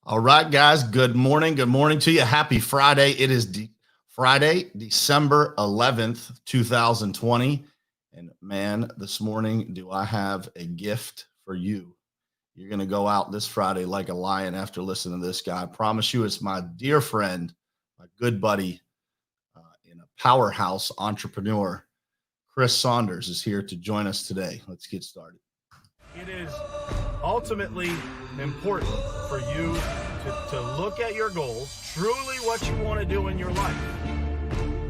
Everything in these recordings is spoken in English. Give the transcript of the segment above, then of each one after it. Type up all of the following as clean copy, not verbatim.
All right, guys. Good morning. Good morning to you. Happy Friday. It is Friday, December 11th, 2020. And man, this morning, do I have a gift for you. You're going to go out this Friday like a lion after listening to this guy. I promise you, it's my dear friend, my good buddy, and a powerhouse entrepreneur. Chris Saunders is here to join us today. Let's get started. It is ultimately important for you to look at your goals, truly what you want to do in your life,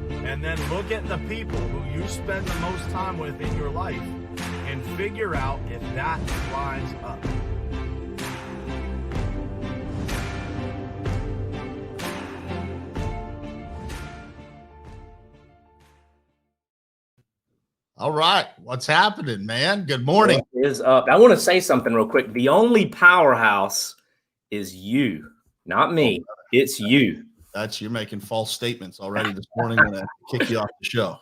and then look at the people who you spend the most time with in your life and figure out if that lines up. All right. What's happening, man? Good morning. What is up? I want to say something real quick. The only powerhouse is you, not me. It's you. You're making false statements already this morning. I'm going to kick you off the show.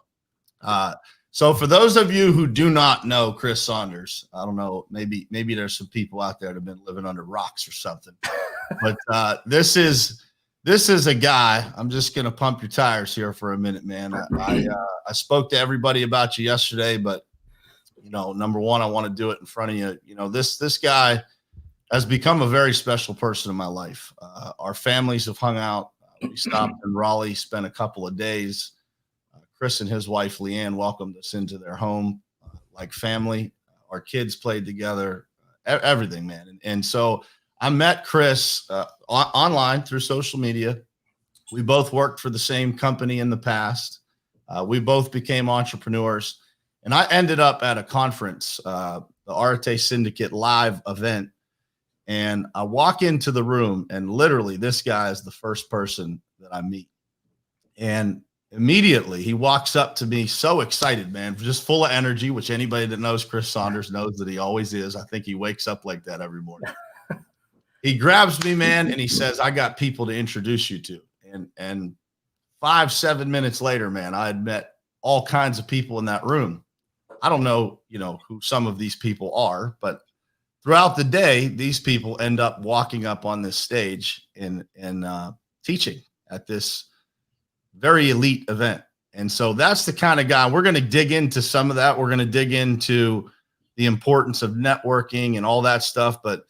So for those of you who do not know Chris Saunders, I don't know, maybe there's some people out there that have been living under rocks or something. But this is a guy. I'm just going to pump your tires here for a minute, man. I spoke to everybody about you yesterday, but number one, I want to do it in front of you. This guy has become a very special person in my life. Our families have hung out. We stopped in Raleigh, spent a couple of days. Chris and his wife, Leanne, welcomed us into their home like family. Our kids played together, everything, man. And so I met Chris online through social media. We both worked for the same company in the past. We both became entrepreneurs. And I ended up at a conference, the Arte Syndicate live event. And I walk into the room, and literally this guy is the first person that I meet. And immediately he walks up to me so excited, man, just full of energy, which anybody that knows Chris Saunders knows that he always is. I think he wakes up like that every morning. He grabs me, man, and he says, I got people to introduce you to. And 5-7 minutes later, man, I had met all kinds of people in that room. I don't know, who some of these people are, but throughout the day, these people end up walking up on this stage and teaching at this very elite event. And so that's the kind of guy. We're going to dig into some of that. We're going to dig into the importance of networking and all that stuff. But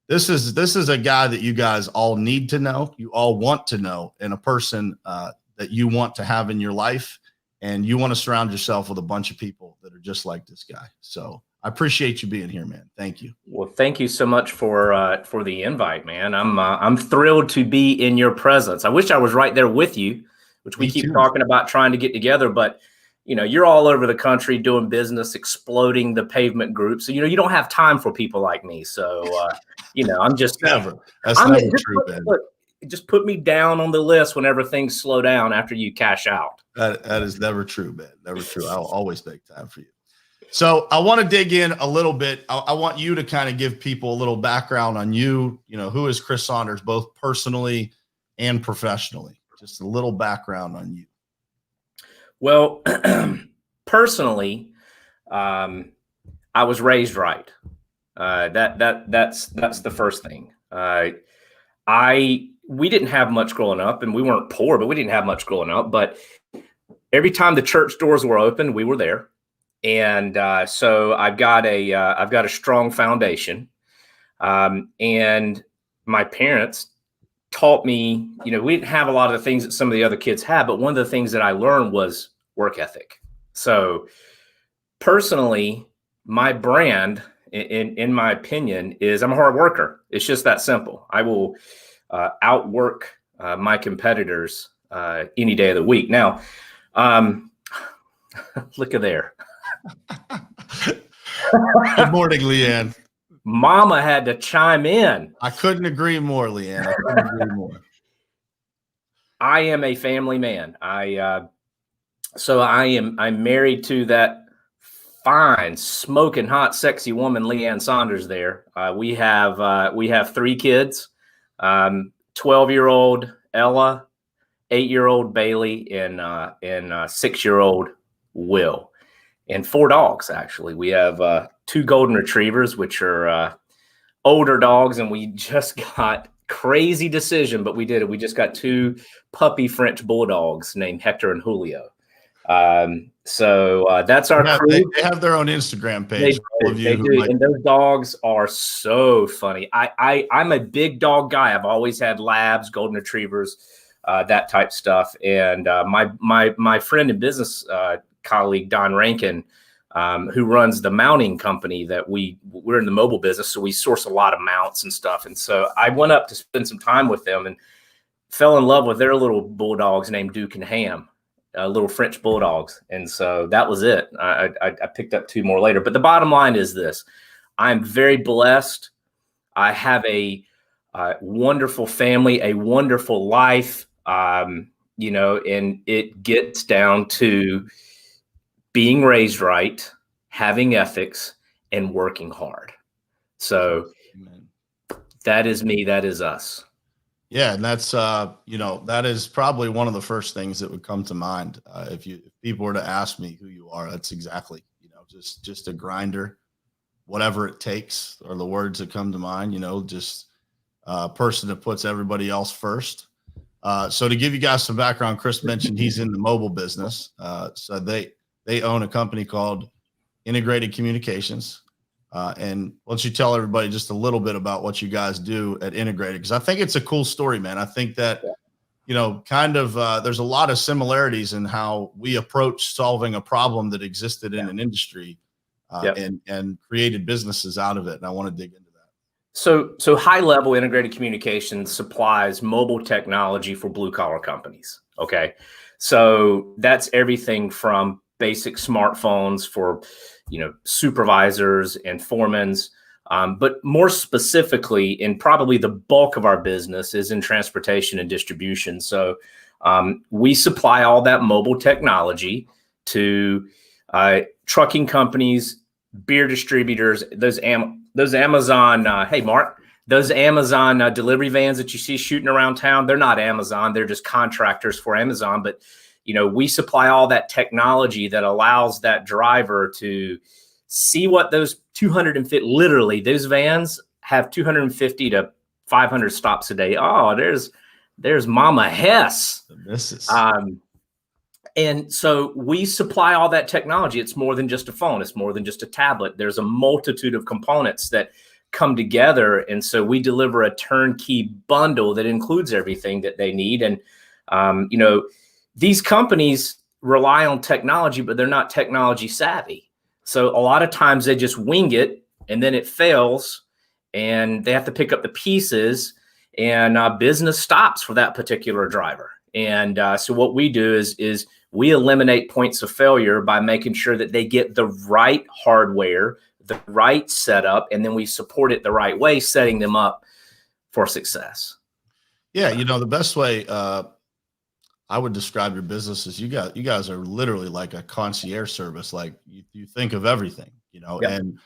this is a guy that you guys all need to know. You all want to know, and a person that you want to have in your life. And you want to surround yourself with a bunch of people that are just like this guy. So I appreciate you being here, man. Thank you. Well, thank you so much for the invite, man. I'm thrilled to be in your presence. I wish I was right there with you, which we keep talking about trying to get together. But you're all over the country doing business, exploding the pavement group. So you don't have time for people like me. So I'm just never. That's never true, man. Look, just put me down on the list whenever things slow down after you cash out. That is never true, man. Never true. I'll always make time for you. So I want to dig in a little bit. I want you to kind of give people a little background on you. Who is Chris Saunders, both personally and professionally? Just a little background on you. Well, personally, I was raised right. That's the first thing. We didn't have much growing up, and we weren't poor, but we didn't have much growing up. But every time the church doors were open, we were there. And so I've got a strong foundation. And my parents taught me, we didn't have a lot of the things that some of the other kids had, but one of the things that I learned was work ethic. So personally, my brand, in my opinion, is I'm a hard worker. It's just that simple. I will outwork my competitors any day of the week. Now, look at there. Good morning, Leanne. Mama had to chime in. I couldn't agree more, Leanne. I couldn't agree more. I am a family man. I'm married to that fine, smoking hot, sexy woman, Leanne Saunders there. We have 3 kids, 12-year-old Ella, 8-year-old Bailey, and 6-year-old Will. And 4 dogs, actually. We have 2 golden retrievers, which are older dogs, and we just got Crazy decision, but we did it. We just got 2 puppy French bulldogs named Hector and Julio. So that's our crew. They have their own Instagram page. They do. And those dogs are so funny. I'm a big dog guy. I've always had labs, golden retrievers, that type stuff. And my friend and business colleague, Don Rankin, who runs the mounting company that we're in the mobile business. So we source a lot of mounts and stuff. And so I went up to spend some time with them and fell in love with their little bulldogs named Duke and Ham. Little French bulldogs. And so that was it. I picked up 2 more later. But the bottom line is this. I'm very blessed. I have a wonderful family, a wonderful life, and it gets down to being raised right, having ethics, and working hard. So that is me. That is us. Yeah, and that's that is probably one of the first things that would come to mind if people were to ask me who you are. That's exactly just a grinder, whatever it takes, are the words that come to mind. Just a person that puts everybody else first. So to give you guys some background, Chris mentioned he's in the mobile business. So they own a company called Integrated Communications. And why don't you tell everybody just a little bit about what you guys do at Integrated? Because I think it's a cool story, man. I think that, there's a lot of similarities in how we approach solving a problem that existed in an industry and created businesses out of it. And I want to dig into that. So high level Integrated Communications supplies mobile technology for blue collar companies. Okay. So that's everything from basic smartphones for supervisors and foremans, but more specifically, and probably the bulk of our business is in transportation and distribution. So we supply all that mobile technology to trucking companies, beer distributors, those Amazon. Hey, Mark, those Amazon delivery vans that you see shooting around town, they're not Amazon. They're just contractors for Amazon, but we supply all that technology that allows that driver to see what those 250, literally those vans have 250 to 500 stops a day. Oh, there's Mama Hess. And so we supply all that technology. It's more than just a phone. It's more than just a tablet. There's a multitude of components that come together. And so we deliver a turnkey bundle that includes everything that they need. And, these companies rely on technology, but they're not technology savvy. So a lot of times they just wing it and then it fails and they have to pick up the pieces and business stops for that particular driver. And so what we do is we eliminate points of failure by making sure that they get the right hardware, the right setup, and then we support it the right way, setting them up for success. Yeah. The best way, I would describe your business as you guys are literally like a concierge service. Like you think of everything, and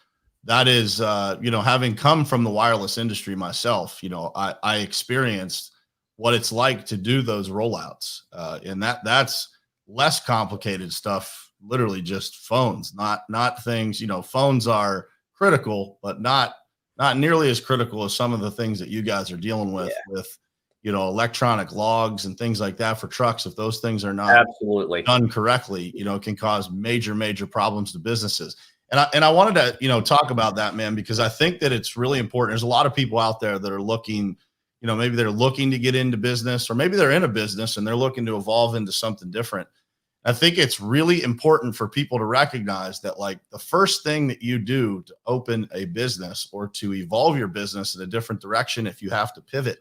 that is, having come from the wireless industry myself, I experienced what it's like to do those rollouts. And that's less complicated stuff, literally just phones, not things, phones are critical, but not nearly as critical as some of the things that you guys are dealing with electronic logs and things like that for trucks. If those things are not absolutely done correctly, it can cause major problems to businesses. And I wanted to, talk about that, man, because I think that it's really important. There's a lot of people out there that are looking, maybe they're looking to get into business, or maybe they're in a business and they're looking to evolve into something different. I think it's really important for people to recognize that, like, the first thing that you do to open a business or to evolve your business in a different direction, if you have to pivot,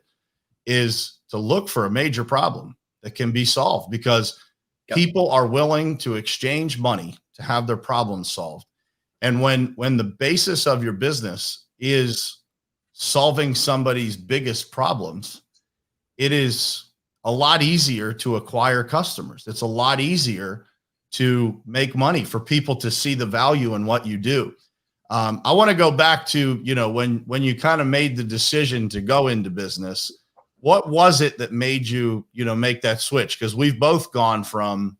is to look for a major problem that can be solved, because people are willing to exchange money to have their problems solved. And when the basis of your business is solving somebody's biggest problems, it is a lot easier to acquire customers. It's a lot easier to make money, for people to see the value in what you do. I want to go back to, when you kind of made the decision to go into business. What was it that made you, make that switch? Because we've both gone from,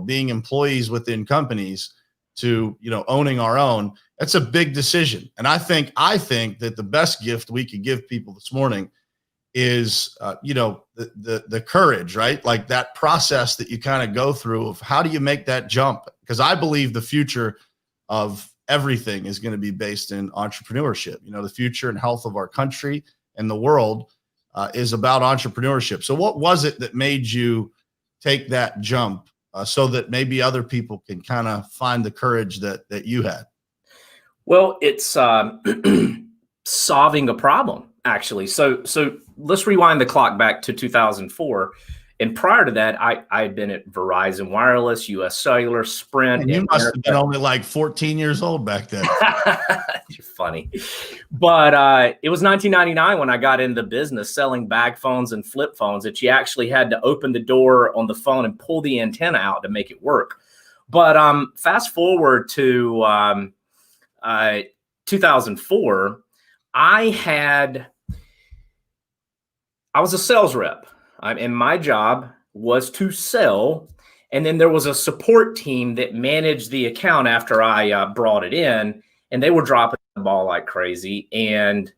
being employees within companies to, owning our own. That's a big decision. And I think that the best gift we could give people this morning is, the courage, right? Like that process that you kind of go through of how do you make that jump? Because I believe the future of everything is going to be based in entrepreneurship. The future and health of our country and the world is about entrepreneurship. So what was it that made you take that jump so that maybe other people can kind of find the courage that you had? Well, it's solving a problem, actually. So let's rewind the clock back to 2004. And prior to that, I had been at Verizon Wireless, US Cellular, Sprint. And you must have been only like 14 years old back then. You're funny. But it was 1999 when I got into the business selling bag phones and flip phones that you actually had to open the door on the phone and pull the antenna out to make it work. But fast forward to 2004, I was a sales rep. And my job was to sell. And then there was a support team that managed the account after I brought it in. And they were dropping the ball like crazy. And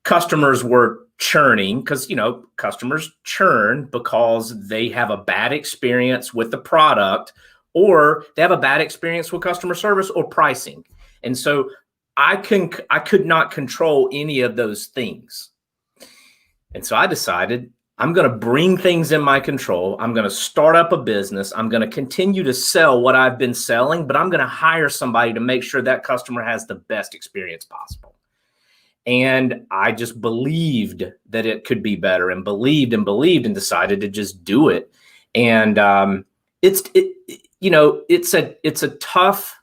customers were churning because, customers churn because they have a bad experience with the product, or they have a bad experience with customer service or pricing. And so I could not control any of those things. And so I decided I'm going to bring things in my control. I'm going to start up a business. I'm going to continue to sell what I've been selling, but I'm going to hire somebody to make sure that customer has the best experience possible. And I just believed that it could be better, and believed and decided to just do it. And it's a tough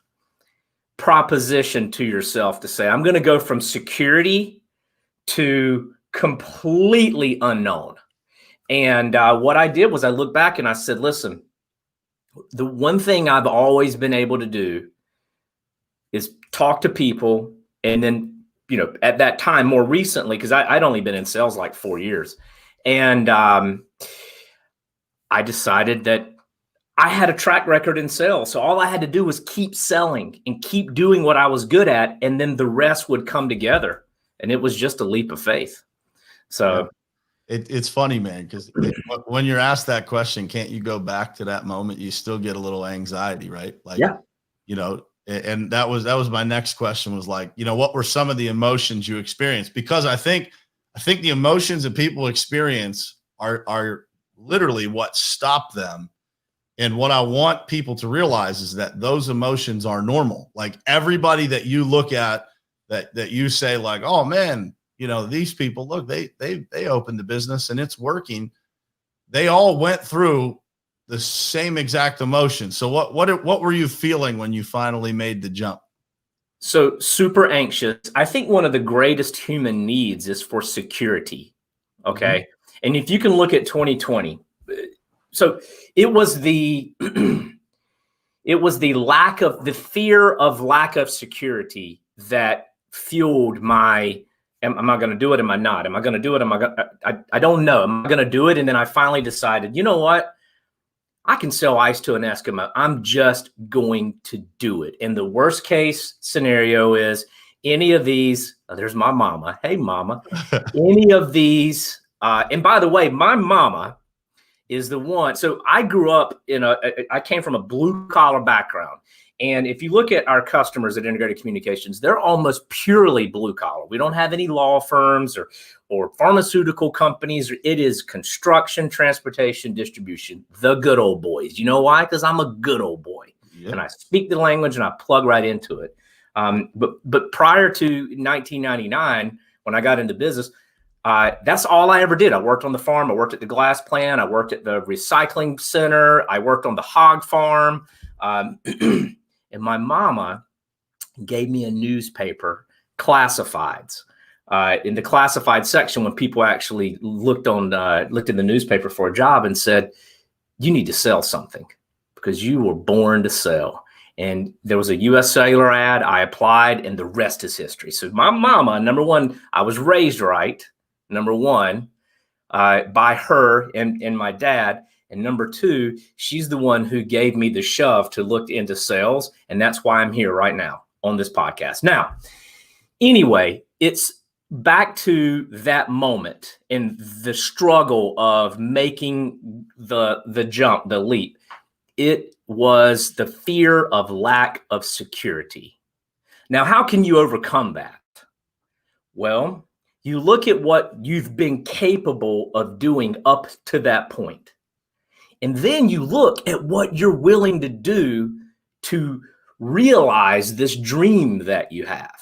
proposition to yourself to say, I'm going to go from security to completely unknown. And what I did was I looked back and I said, listen, the one thing I've always been able to do is talk to people. And then, at that time, more recently, because I'd only been in sales like 4 years. And I decided that I had a track record in sales. So all I had to do was keep selling and keep doing what I was good at. And then the rest would come together. And it was just a leap of faith. So. Yeah. It's funny, man, because when you're asked that question, can't you go back to that moment? You still get a little anxiety, right? Like, yeah. And that was my next question was like, what were some of the emotions you experienced? Because I think the emotions that people experience are literally what stop them. And what I want people to realize is that those emotions are normal. Like everybody that you look at that you say like, oh man, these people, look, they opened the business and it's working. They all went through the same exact emotion. So what were you feeling when you finally made the jump? So super anxious. I think one of the greatest human needs is for security. Okay. Mm-hmm. And if you can look at 2020, so it was the fear of lack of security that fueled my, am I going to do it? Am I not? Am I going to do it? I don't know. Am I going to do it? And then I finally decided, you know what? I can sell ice to an Eskimo. I'm just going to do it. And the worst case scenario is any of these, there's my mama. Hey, mama. Any of these. And by the way, my mama is the one. So I grew up I came from a blue collar background. And if you look at our customers at Integrated Communications, they're almost purely blue collar. We don't have any law firms or pharmaceutical companies. It is construction, transportation, distribution, the good old boys. You know why? Because I'm a good old boy. Yep. And I speak the language and I plug right into it. But prior to 1999, when I got into business, that's all I ever did. I worked on the farm. I worked at the glass plant. I worked at the recycling center. I worked on the hog farm. And my mama gave me a newspaper, classifieds. In the classified section, when people actually looked in the newspaper for a job and said, you need to sell something because you were born to sell. And there was a US Cellular ad. I applied, and the rest is history. So my mama, number one, I was raised right. Number one, by her and my dad. And number two, she's the one who gave me the shove to look into sales. And that's why I'm here right now on this podcast. Now, anyway, it's back to that moment and the struggle of making the jump, the leap, it was the fear of lack of security. Now, how can you overcome that? Well, you look at what you've been capable of doing up to that point. And then you look at what you're willing to do to realize this dream that you have.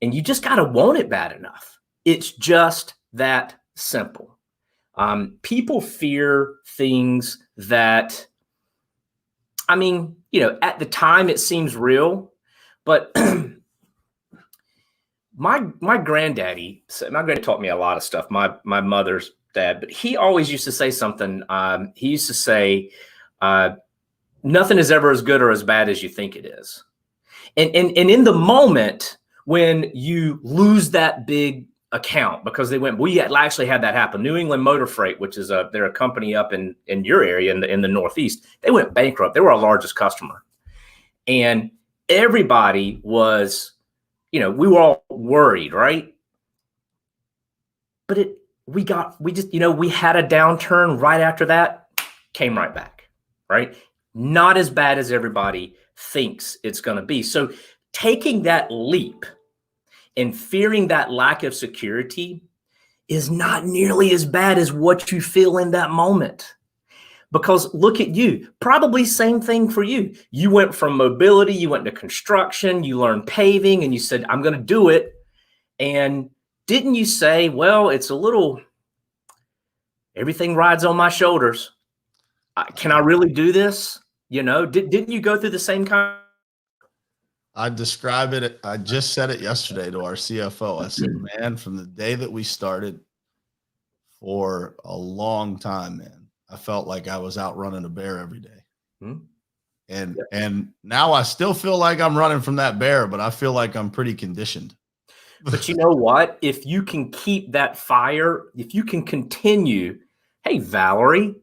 And you just got to want it bad enough. It's just that simple. People fear things that, I mean, you know, at the time it seems real, but my granddaddy taught me a lot of stuff. My mother's dad, but he always used to say something. He used to say, nothing is ever as good or as bad as you think it is. And in the moment when you lose that big account, because we actually had that happen. New England Motor Freight, which is they're a company up in your area in the Northeast, they went bankrupt. They were our largest customer. And everybody was, you know, we were all worried, right? But we had a downturn right after that, came right back, right? Not as bad as everybody thinks it's going to be. So taking that leap and fearing that lack of security is not nearly as bad as what you feel in that moment. Because look at you, probably same thing for you. You went from mobility, you went to construction, you learned paving, and you said, I'm going to do it. And didn't you say, well, it's a little, everything rides on my shoulders. Can I really do this? You know, didn't you go through the same kind? I describe it. I just said it yesterday to our CFO. I said, man, from the day that we started for a long time, man, I felt like I was out running a bear every day. And now I still feel like I'm running from that bear, but I feel like I'm pretty conditioned. But you know what? If you can keep that fire, if you can continue, hey, Valerie,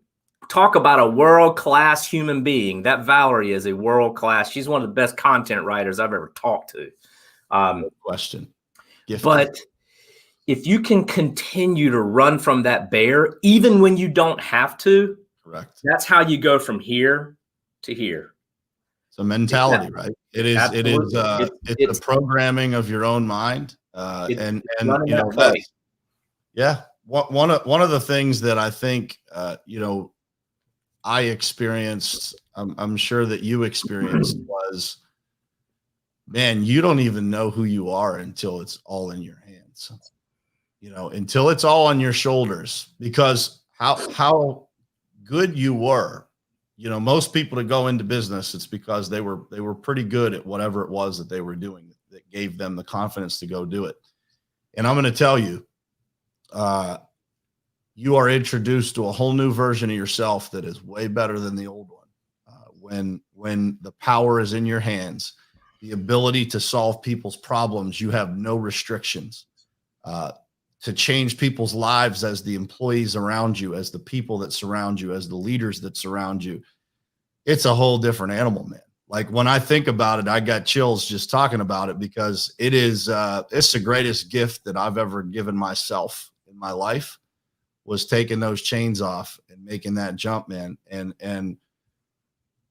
talk about a world-class human being. That Valerie is a world-class. She's one of the best content writers I've ever talked to. No question. Gifted. But if you can continue to run from that bear, even when you don't have to, correct. That's how you go from here to here. It's a mentality, right? It is. Absolutely. It's the programming of your own mind. And you know, yeah. One of the things that I think, you know, I experienced, I'm sure that you experienced, was, man, you don't even know who you are until it's all in your hands, you know, until it's all on your shoulders, because how good you were, you know, most people that go into business, it's because they were pretty good at whatever it was that they were doing that gave them the confidence to go do it. And I'm going to tell you, you are introduced to a whole new version of yourself that is way better than the old one. When the power is in your hands, the ability to solve people's problems, you have no restrictions, to change people's lives as the employees around you, as the people that surround you, as the leaders that surround you. It's a whole different animal, man. Like when I think about it, I got chills just talking about it, because it's the greatest gift that I've ever given myself in my life, was taking those chains off and making that jump, man. And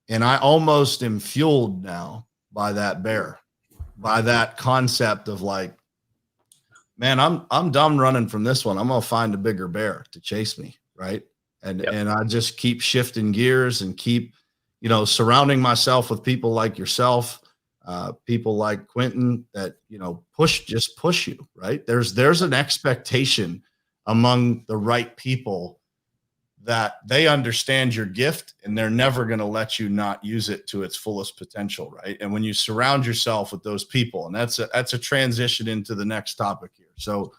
I almost am fueled now by that bear, by that concept of like, man, I'm done running from this one. I'm going to find a bigger bear to chase me. Right. And I just keep shifting gears and keep, you know, surrounding myself with people like yourself, people like Quentin that, you know, push you. Right. There's an expectation among the right people that they understand your gift and they're never going to let you not use it to its fullest potential. Right. And when you surround yourself with those people, and that's a transition into the next topic here. So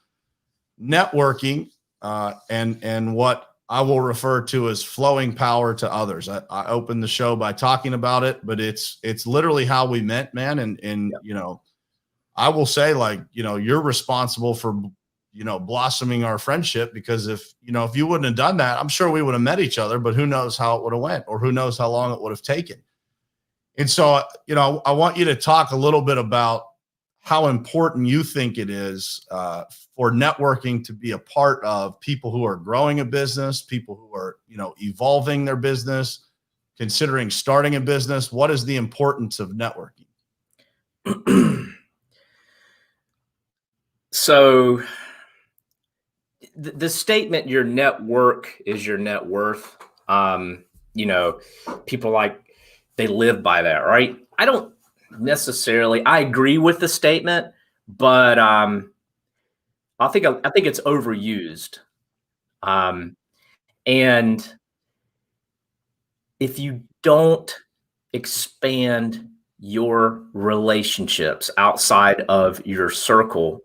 networking, and what I will refer to as flowing power to others. I opened the show by talking about it, but it's literally how we met, man. And you know, I will say, like, you know, you're responsible for, you know, blossoming our friendship, because if you wouldn't have done that, I'm sure we would have met each other, but who knows how it would have went, or who knows how long it would have taken. And so, you know, I want you to talk a little bit about how important you think it is for networking to be a part of people who are growing a business, people who are, evolving their business, considering starting a business. What is the importance of networking? So the statement, your network is your net worth. People they live by that, right? I don't necessarily, I agree with the statement, but I think it's overused. And if you don't expand your relationships outside of your circle,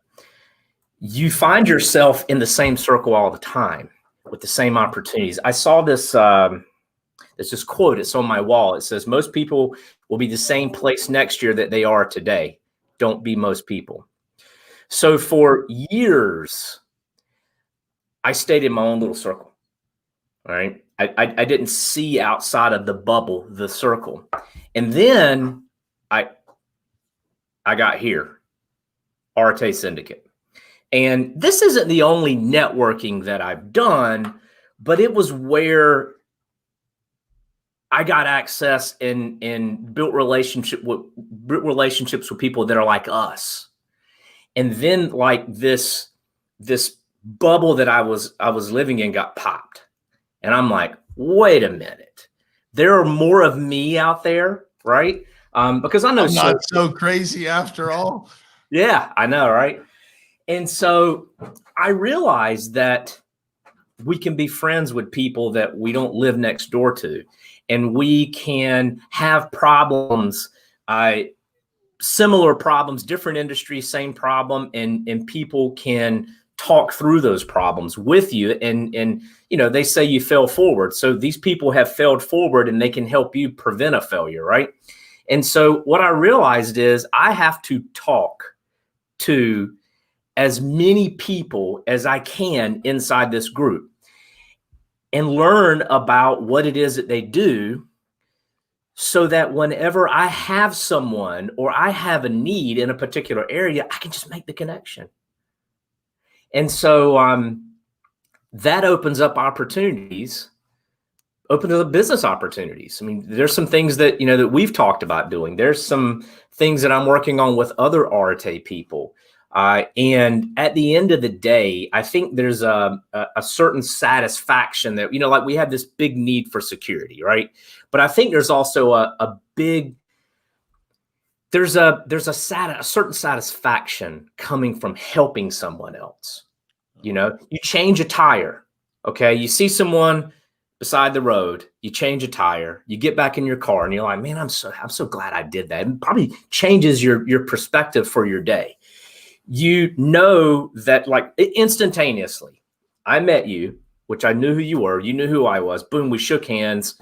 you find yourself in the same circle all the time with the same opportunities. I saw this, it's this quote, it's on my wall. It says, most people will be the same place next year that they are today. Don't be most people. So for years, I stayed in my own little circle. All right. I didn't see outside of the bubble, the circle. And then I got here, Arte Syndicate. And this isn't the only networking that I've done, but it was where I got access and built relationships with people that are like us. And then this bubble that I was living in got popped. And I'm like, wait a minute, there are more of me out there, right? Because I know I'm not so crazy after all. Yeah, I know, right? And so I realized that we can be friends with people that we don't live next door to, and we can have problems, similar problems, different industries, same problem, and people can talk through those problems with you. And they say you fail forward. So these people have failed forward and they can help you prevent a failure, right? And so what I realized is I have to talk to as many people as I can inside this group and learn about what it is that they do, so that whenever I have someone or I have a need in a particular area, I can just make the connection. And so that opens up opportunities, opens up business opportunities. I mean, there's some things that, that we've talked about doing. There's some things that I'm working on with other Arte people. And at the end of the day, I think there's a certain satisfaction that, like we have this big need for security, right? But I think there's also there's a certain satisfaction coming from helping someone else. You change a tire, okay? You see someone beside the road, you change a tire, you get back in your car, and you're like, man, I'm so glad I did that. It probably changes your perspective for your day. You know that, like, instantaneously, I met you, which I knew who you were. You knew who I was. Boom, we shook hands.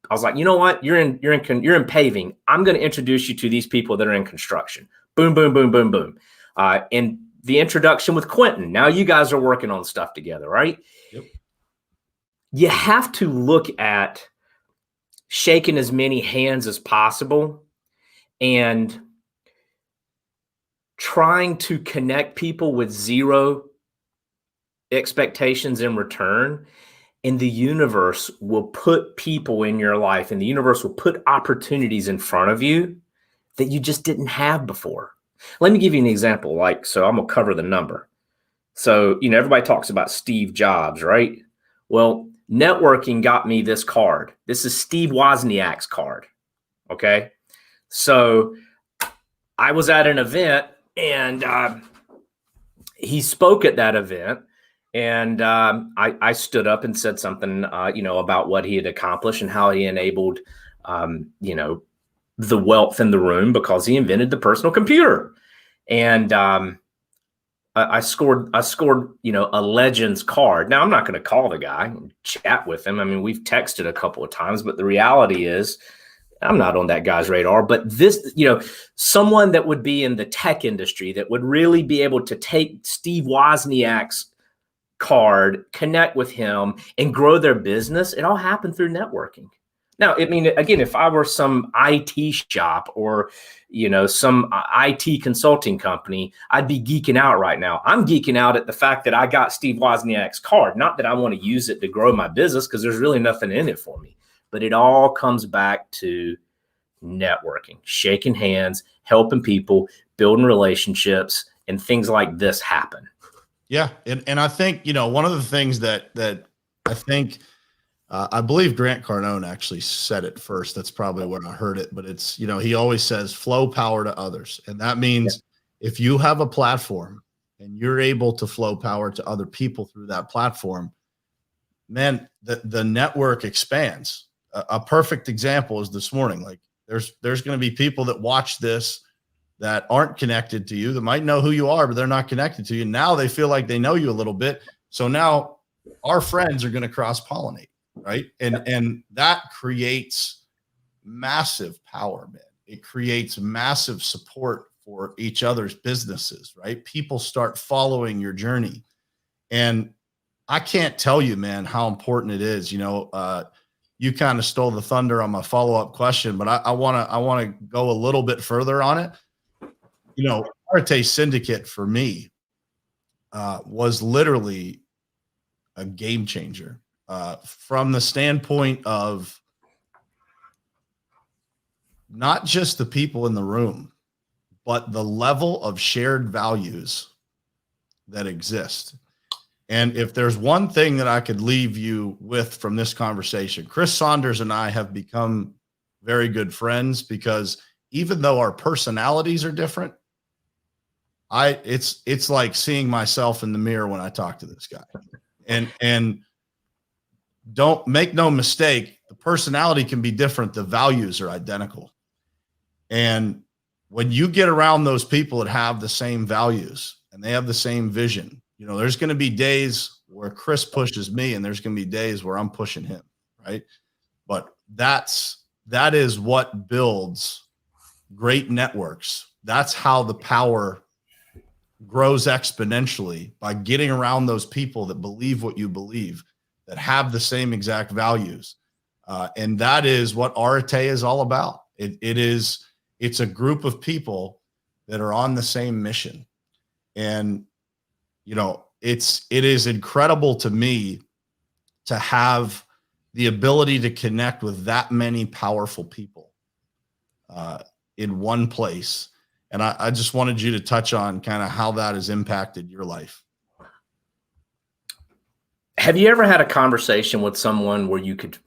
I was like, you know what? You're in paving. I'm going to introduce you to these people that are in construction. Boom, boom, boom, boom, boom. And the introduction with Quentin. Now you guys are working on stuff together, right? Yep. You have to look at shaking as many hands as possible and trying to connect people with zero expectations in return. And the universe will put people in your life, and the universe will put opportunities in front of you that you just didn't have before. Let me give you an example. So I'm going to cover the number. So, everybody talks about Steve Jobs, right? Well, networking got me this card. This is Steve Wozniak's card. Okay. So I was at an event, and he spoke at that event. And I stood up and said something, about what he had accomplished and how he enabled, the wealth in the room because he invented the personal computer. And I scored, a Legends card. Now, I'm not going to call the guy and chat with him. I mean, we've texted a couple of times, but the reality is I'm not on that guy's radar. But this, someone that would be in the tech industry that would really be able to take Steve Wozniak's card, connect with him, and grow their business, it all happened through networking. Now, I mean, again, if I were some IT shop or, some IT consulting company, I'd be geeking out right now. I'm geeking out at the fact that I got Steve Wozniak's card, not that I want to use it to grow my business, because there's really nothing in it for me. But it all comes back to networking, shaking hands, helping people, building relationships, and things like this happen. Yeah. And I think, one of the things that I think, I believe Grant Cardone actually said it first. That's probably where I heard it, but it's, he always says flow power to others. And that means if you have a platform and you're able to flow power to other people through that platform, man, the network expands. A perfect example is this morning. Like there's going to be people that watch this that aren't connected to you, that might know who you are, but they're not connected to you. Now they feel like they know you a little bit. So now our friends are going to cross-pollinate. Right. And that creates massive power, man. It creates massive support for each other's businesses, right? People start following your journey. And I can't tell you, man, how important it is. You kind of stole the thunder on my follow-up question, but I want to go a little bit further on it. Arete Syndicate for me was literally a game changer. From the standpoint of not just the people in the room, but the level of shared values that exist. And if there's one thing that I could leave you with from this conversation, Chris Saunders and I have become very good friends because even though our personalities are different, it's like seeing myself in the mirror when I talk to this guy. And don't make no mistake, the personality can be different. The values are identical. And when you get around those people that have the same values and they have the same vision, there's going to be days where Chris pushes me and there's going to be days where I'm pushing him. Right. But that is what builds great networks. That's how the power grows exponentially, by getting around those people that believe what you believe, that have the same exact values. And that is what Arete is all about. It's a group of people that are on the same mission. And, it is incredible to me to have the ability to connect with that many powerful people in one place. And I just wanted you to touch on kind of how that has impacted your life. Have you ever had a conversation with someone where you could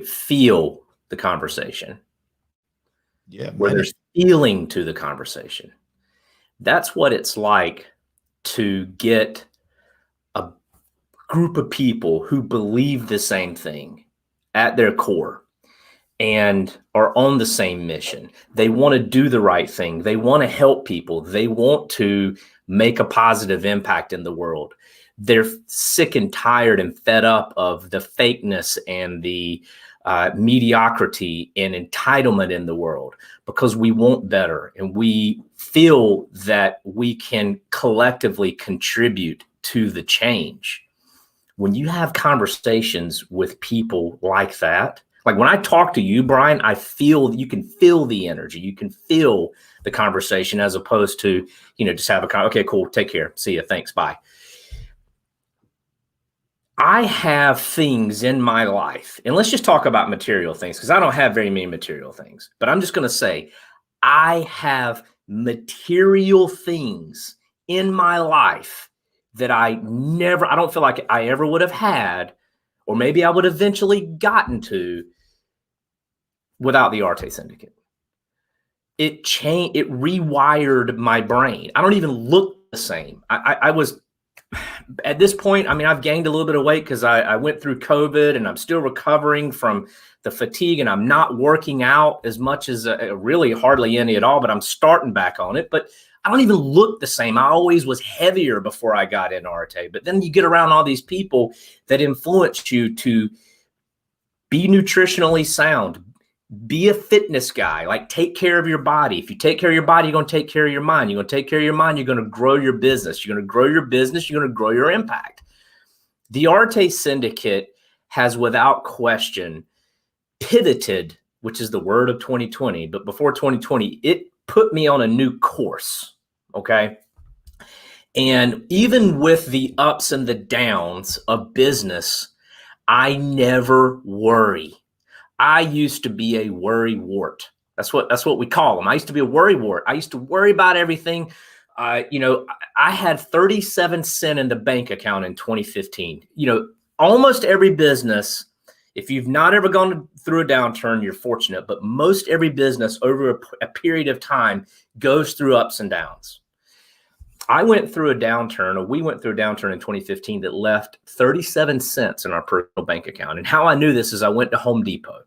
feel the conversation? Yeah. Where there's feeling to the conversation. That's what it's like to get a group of people who believe the same thing at their core and are on the same mission. They want to do the right thing. They want to help people. They want to make a positive impact in the world. They're sick and tired and fed up of the fakeness and the mediocrity and entitlement in the world, because we want better and we feel that we can collectively contribute to the change. When you have conversations with people like that, like when I talk to you, Brian, you can feel the energy, you can feel the conversation, as opposed to, just have okay, cool, take care, see ya, thanks, bye. I have things in my life, and let's just talk about material things, because I don't have very many material things, but I'm just going to say I have material things in my life that I don't feel like I ever would have had, or maybe I would have eventually gotten to without the Arete Syndicate. It rewired my brain. I don't even look the same. I was, at this point, I've gained a little bit of weight because I went through COVID and I'm still recovering from the fatigue, and I'm not working out as much as really hardly any at all, but I'm starting back on it. But I don't even look the same. I always was heavier before I got in Arete. But then you get around all these people that influence you to be nutritionally sound, be a fitness guy, like take care of your body. If you take care of your body, you're going to take care of your mind. You're going to take care of your mind. You're going to grow your business. You're going to grow your business. You're going to grow your impact. The Arete Syndicate has, without question, pivoted, which is the word of 2020. But before 2020, it put me on a new course. Okay. And even with the ups and the downs of business, I never worry. I used to be a worry wart. That's what we call them. I used to be a worry wart. I used to worry about everything. I had 37 cents in the bank account in 2015. Almost every business, if you've not ever gone through a downturn, you're fortunate, but most every business over a period of time goes through ups and downs. We went through a downturn in 2015 that left 37 cents in our personal bank account. And how I knew this is I went to Home Depot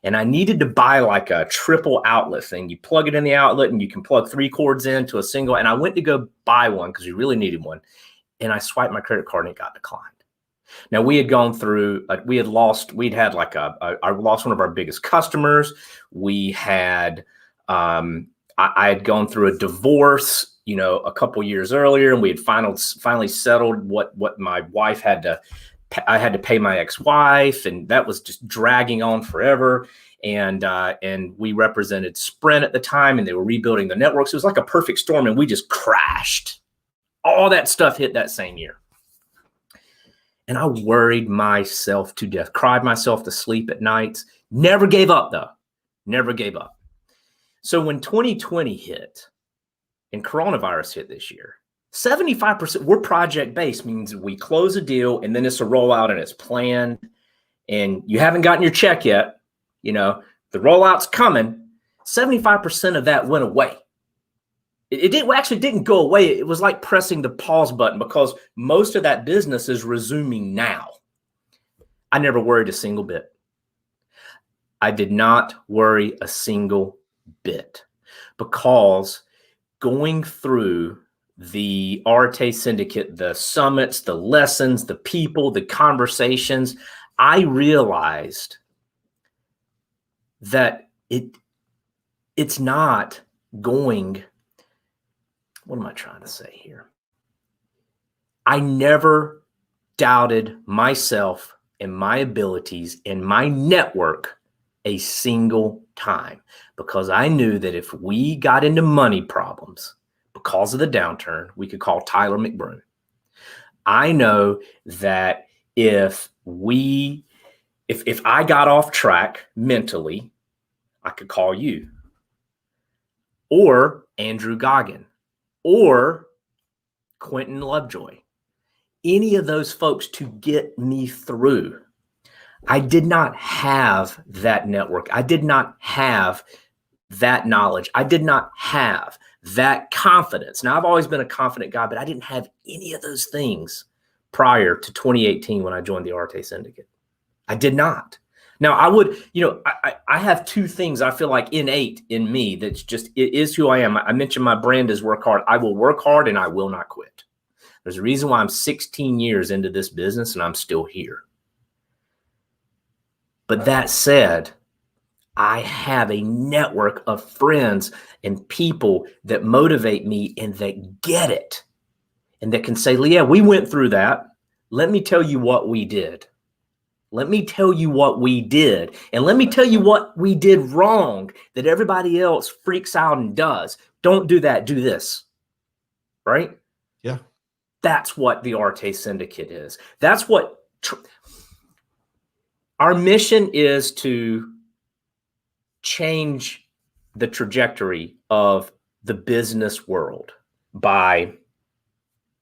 and I needed to buy like a triple outlet thing. You plug it in the outlet and you can plug 3 cords into a single. And I went to go buy one because we really needed one. And I swiped my credit card and it got declined. Now we had gone through, I lost one of our biggest customers. I had gone through a divorce, a couple years earlier, and we had finally settled what my wife I had to pay my ex-wife, and that was just dragging on forever. And we represented Sprint at the time, and they were rebuilding the networks. It was like a perfect storm, and we just crashed. All that stuff hit that same year. And I worried myself to death, cried myself to sleep at nights. Never gave up, though. Never gave up. So when 2020 hit and coronavirus hit this year, 75%, we're project-based, means we close a deal and then it's a rollout and it's planned and you haven't gotten your check yet. The rollout's coming. 75% of that went away. It actually didn't go away. It was like pressing the pause button because most of that business is resuming now. I never worried a single bit. I did not worry a single bit because going through the Arte Syndicate, the summits, the lessons, the people, the conversations, I realized that it's not going. What am I trying to say here? I never doubted myself and my abilities and my network a single time because I knew that if we got into money problems because of the downturn, we could call Tyler McBroom. I know that if I got off track mentally, I could call you or Andrew Goggin or Quentin Lovejoy, any of those folks to get me through. I did not have that network. I did not have that knowledge. I did not have that confidence. Now, I've always been a confident guy, but I didn't have any of those things prior to 2018 when I joined the Arte Syndicate. I did not. Now, I would, I have 2 things I feel like innate in me that's just, it is who I am. I mentioned my brand is work hard. I will work hard and I will not quit. There's a reason why I'm 16 years into this business and I'm still here. But that said, I have a network of friends and people that motivate me and that get it and that can say, Leah, we went through that. Let me tell you what we did. Let me tell you what we did. And let me tell you what we did wrong that everybody else freaks out and does. Don't do that. Do this. Right? Yeah. That's what the Arte Syndicate is. That's what our mission is, to change the trajectory of the business world by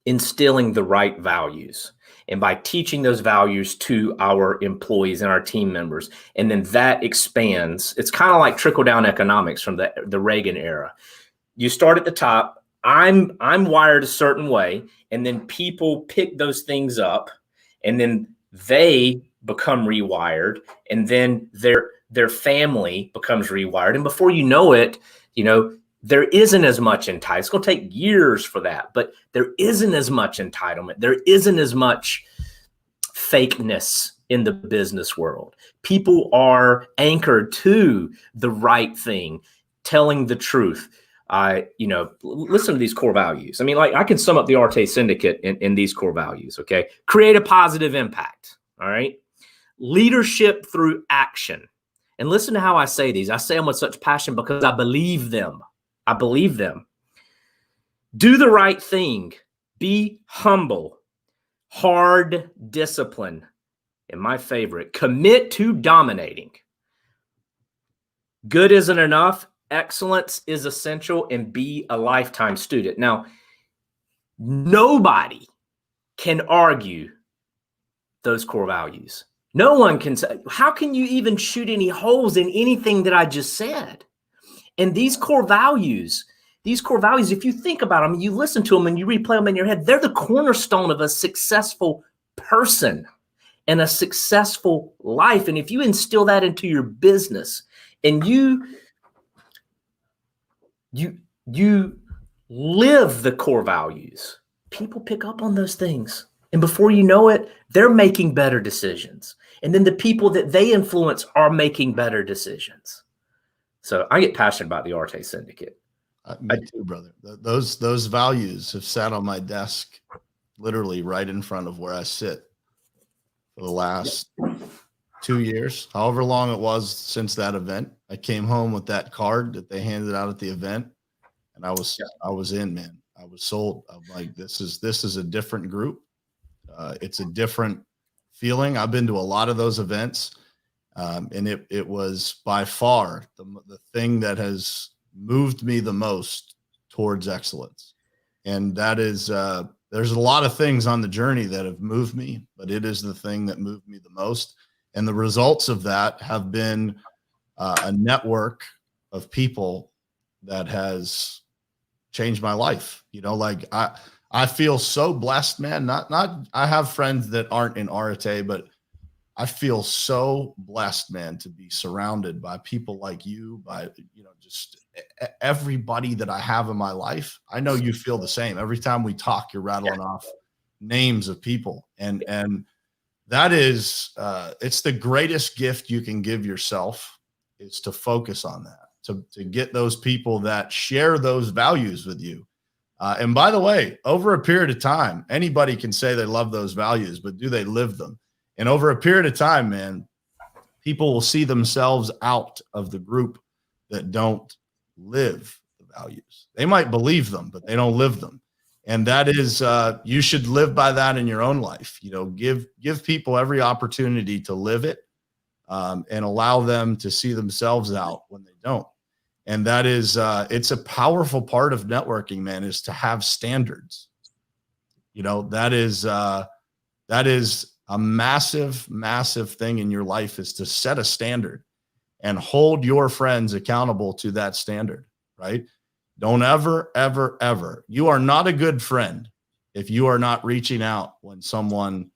instilling the right values and by teaching those values to our employees and our team members. And then that expands. It's kind of like trickle down economics from the Reagan era. You start at the top. I'm wired a certain way, and then people pick those things up, and then they become rewired, and then their family becomes rewired. And before you know it, there isn't as much entitlement. It's going to take years for that, but there isn't as much entitlement. There isn't as much fakeness in the business world. People are anchored to the right thing, telling the truth. Listen to these core values. I mean, like, I can sum up the Arte Syndicate in these core values. Okay. Create a positive impact. All right. Leadership through action. And listen to how I say these. I say them with such passion because I believe them. I believe them. Do the right thing. Be humble. Hard discipline. And my favorite, commit to dominating. Good isn't enough. Excellence is essential, and be a lifetime student. Now, nobody can argue those core values. No one can say, how can you even shoot any holes in anything that I just said? And these core values, if you think about them, you listen to them and you replay them in your head, they're the cornerstone of a successful person and a successful life. And if you instill that into your business and you live the core values, people pick up on those things. And before you know it, they're making better decisions. And then the people that they influence are making better decisions. So I get passionate about the Arte Syndicate. Me too, brother. Those values have sat on my desk literally right in front of where I sit for the last 2 years, however long it was since that event. I came home with that card that they handed out at the event, and I was in, man. I was sold. I'm like, this is a different group. It's a different feeling. I've been to a lot of those events, and it was by far the thing that has moved me the most towards excellence. And that is, there's a lot of things on the journey that have moved me, but it is the thing that moved me the most. And the results of that have been a network of people that has changed my life. You know, like I feel so blessed, man. Not I have friends that aren't in Arte, but I feel so blessed, man, to be surrounded by people like you, by, you know, just everybody that I have in my life. I know you feel the same. Every time we talk, you're rattling off names of people. And that is, it's the greatest gift you can give yourself, is to focus on that, to get those people that share those values with you. And by the way, over a period of time, anybody can say they love those values, but do they live them? And over a period of time, man, people will see themselves out of the group that don't live the values. They might believe them, but they don't live them. And that is, you should live by that in your own life. You know, give people every opportunity to live it, and allow them to see themselves out when they don't. And that is, it's a powerful part of networking, man, is to have standards. You know, that is a massive, massive thing in your life, is to set a standard and hold your friends accountable to that standard, right? Don't ever, ever, ever. You are not a good friend if you are not reaching out when someone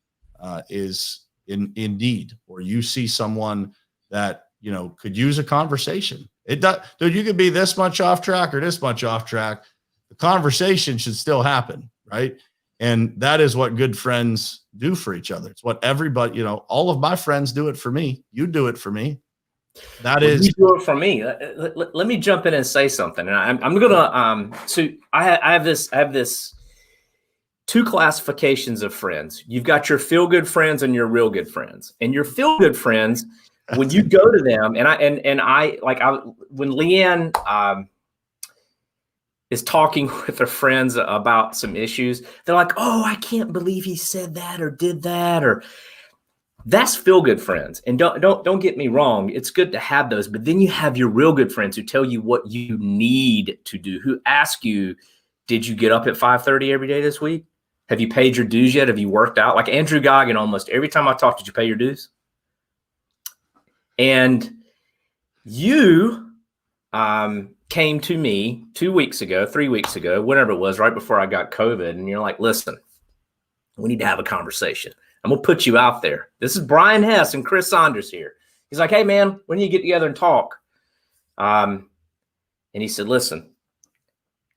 is in need, or you see someone that, you know, could use a conversation. It does, dude, you could be this much off track or this much off track. The conversation should still happen, right? And that is what good friends do for each other. It's what everybody, you know, all of my friends do it for me. You do it for me. That is, you do it for me. Let me jump in and say something. And I'm gonna so I have this two classifications of friends. You've got your feel good friends and your real good friends. And your feel good friends, when you go to them, and I when Leanne is talking with her friends about some issues, they're like, "Oh, I can't believe he said that or did that," or that's feel good friends. And don't get me wrong, it's good to have those, but then you have your real good friends who tell you what you need to do, who ask you, "Did you get up at 5:30 every day this week? Have you paid your dues yet? Have you worked out?" Like Andrew Goggin, almost every time I talk, "Did you pay your dues?" And you came to me 2 weeks ago, 3 weeks ago, whatever it was, right before I got COVID. And you're like, "Listen, we need to have a conversation. I'm going to put you out there. This is Brian Hess and Chris Saunders here." He's like, "Hey, man, when do you get together and talk?" And he said, "Listen,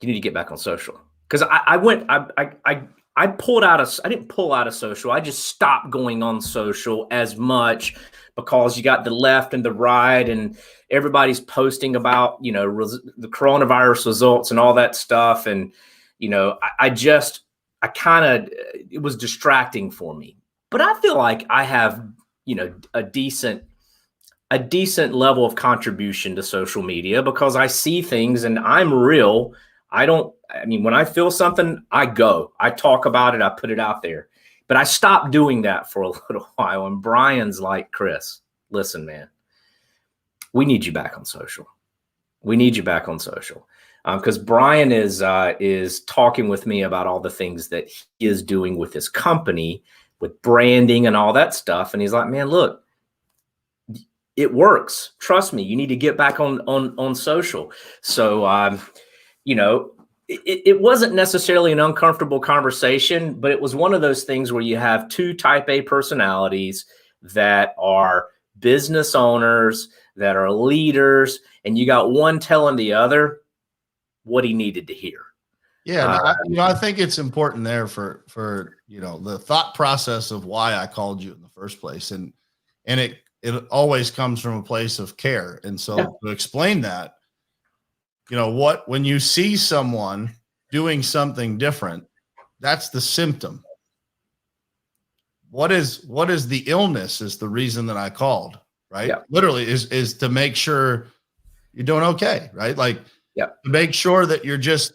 you need to get back on social." Because I pulled out I didn't pull out of social. I just stopped going on social as much, because you got the left and the right, and everybody's posting about, you know, the coronavirus results and all that stuff. And, you know, it was distracting for me. But I feel like I have, you know, a decent a decent level of contribution to social media because I see things and I'm real. When I feel something, I talk about it, I put it out there. But I stopped doing that for a little while. And Brian's like, Chris, listen, man, we need you back on social. We need you back on social. Because Brian is talking with me about all the things that he is doing with his company, with branding and all that stuff. And he's like, man, look, it works. Trust me, you need to get back on social. So, it wasn't necessarily an uncomfortable conversation, but it was one of those things where you have two type A personalities that are business owners, that are leaders, and you got one telling the other what he needed to hear. Yeah, I think it's important there for the thought process of why I called you in the first place, and it always comes from a place of care. And so to explain that, when you see someone doing something different, that's the symptom. What is the illness is the reason that I called, right? Yeah. Literally is to make sure you're doing okay, right? Like to make sure that you're just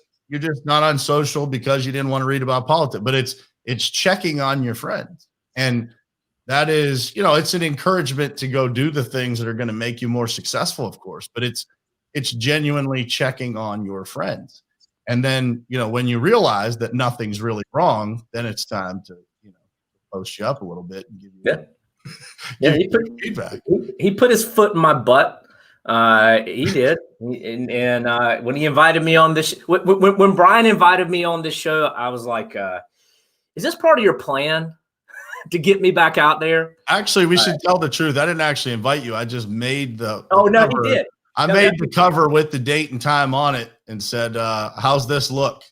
not on social because you didn't want to read about politics, but it's checking on your friends. And that is, it's an encouragement to go do the things that are going to make you more successful, of course, but it's genuinely checking on your friends. And then, when you realize that nothing's really wrong, then it's time to, post you up a little bit and give you feedback. He put his foot in my butt. He did. And when he invited me on this, when Brian invited me on this show, I was like, is this part of your plan to get me back out there? Actually, we should tell the truth. I didn't actually invite you. I just made the no, he did. I made the cover with the date and time on it and said, how's this look?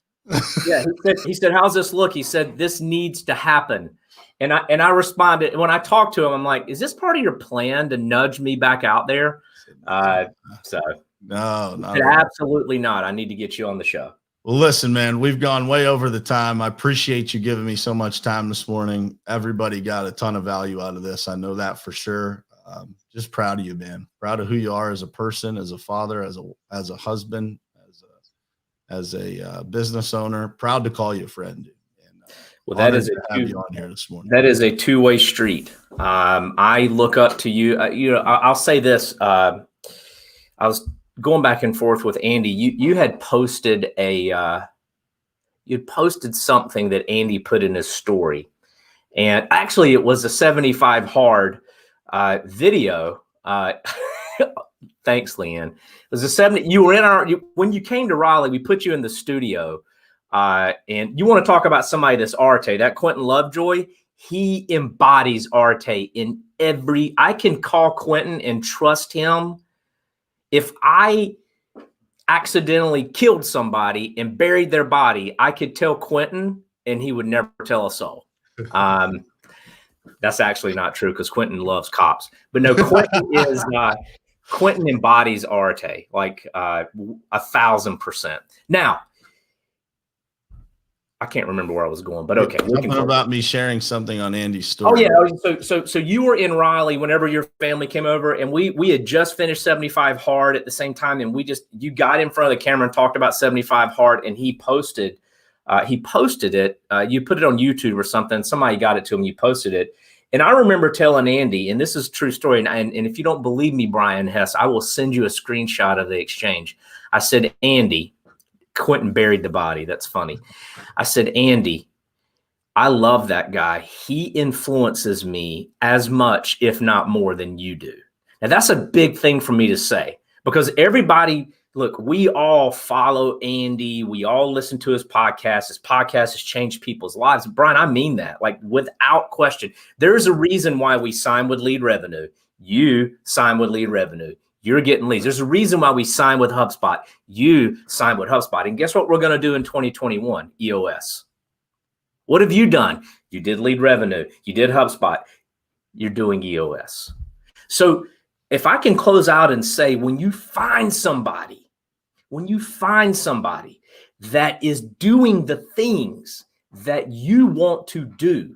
Yeah, he said, how's this look? He said, this needs to happen. And I responded, when I talked to him, I'm like, is this part of your plan to nudge me back out there? No, absolutely not. I need to get you on the show. Well, listen, man, we've gone way over the time. I appreciate you giving me so much time this morning. Everybody got a ton of value out of this. I know that for sure. Just proud of you, man. Proud of who you are as a person, as a father, as a husband, as a business owner. Proud to call you a friend. And, well, that is you on here this morning. That is a two-way street. I look up to you. I'll say this. I was going back and forth with Andy. You had posted something that Andy put in his story, and actually it was a 75 hard video. Thanks, Leanne. It was a 70. You were when you came to Raleigh, we put you in the studio, and you want to talk about somebody that's Arte, that Quentin Lovejoy. He embodies Arte in every. I can call Quentin and trust him. If I accidentally killed somebody and buried their body, I could tell Quentin, and he would never tell a soul. That's actually not true because Quentin loves cops. But no, Quentin embodies Arte like 1,000%. Now, I can't remember where I was going, but okay. Something about me sharing something on Andy's story. Oh yeah. So you were in Raleigh whenever your family came over, and we had just finished 75 hard at the same time, and you got in front of the camera and talked about 75 hard, and he posted it. You put it on YouTube or something. Somebody got it to him. You posted it. And I remember telling Andy, and this is a true story, and if you don't believe me, Brian Hess, I will send you a screenshot of the exchange. I said, Andy, Quentin buried the body. That's funny. I said, Andy, I love that guy. He influences me as much, if not more, than you do. Now, that's a big thing for me to say because everybody, look, we all follow Andy. We all listen to his podcast. His podcast has changed people's lives. Brian, I mean that, like without question. There's a reason why we sign with Lead Revenue. You sign with Lead Revenue. You're getting leads. There's a reason why we sign with HubSpot. You sign with HubSpot. And guess what we're going to do in 2021? EOS. What have you done? You did Lead Revenue. You did HubSpot. You're doing EOS. So if I can close out and say, when you find somebody that is doing the things that you want to do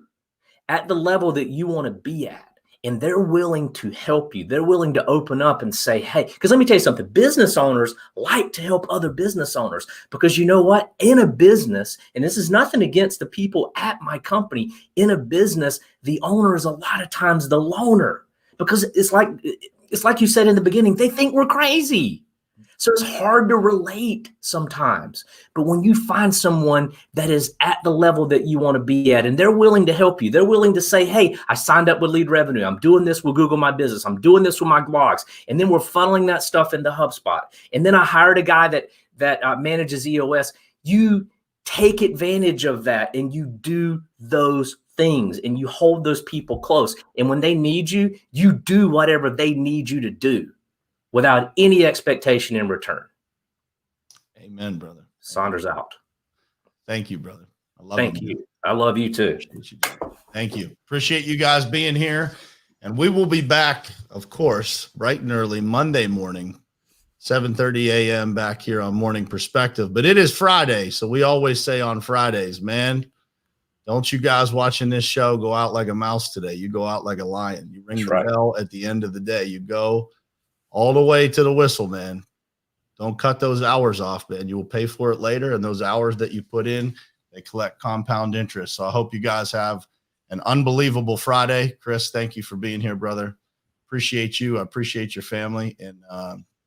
at the level that you want to be at, and they're willing to help you. They're willing to open up and say, hey, because let me tell you something, business owners like to help other business owners, because you know what? In a business, and this is nothing against the people at my company, in a business, the owner is a lot of times the loner, because it's like you said in the beginning, they think we're crazy. So it's hard to relate sometimes. But when you find someone that is at the level that you want to be at, and they're willing to help you, they're willing to say, hey, I signed up with Lead Revenue. I'm doing this with Google My Business. I'm doing this with my blogs. And then we're funneling that stuff into HubSpot. And then I hired a guy that manages EOS. You take advantage of that and you do those things and you hold those people close. And when they need you, you do whatever they need you to do, without any expectation in return. Amen, brother. Saunders out. Thank you, brother. I love Thank you. I love you too. Thank you. Appreciate you guys being here. And we will be back, of course, bright and early Monday morning, 7:30 a.m. back here on Morning Perspective. But it is Friday, so we always say on Fridays, man, don't you guys watching this show go out like a mouse today. You go out like a lion. You ring the bell at the end of the day. You go all the way to the whistle, man. Don't cut those hours off, man. You will pay for it later. And those hours that you put in, they collect compound interest. So I hope you guys have an unbelievable Friday. Chris, thank you for being here, brother. Appreciate you. I appreciate your family. And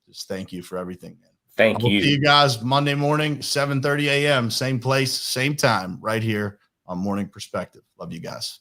just thank you for everything, man. Thank you. See you guys Monday morning, 7:30 a.m. Same place, same time, right here on Morning Perspective. Love you guys.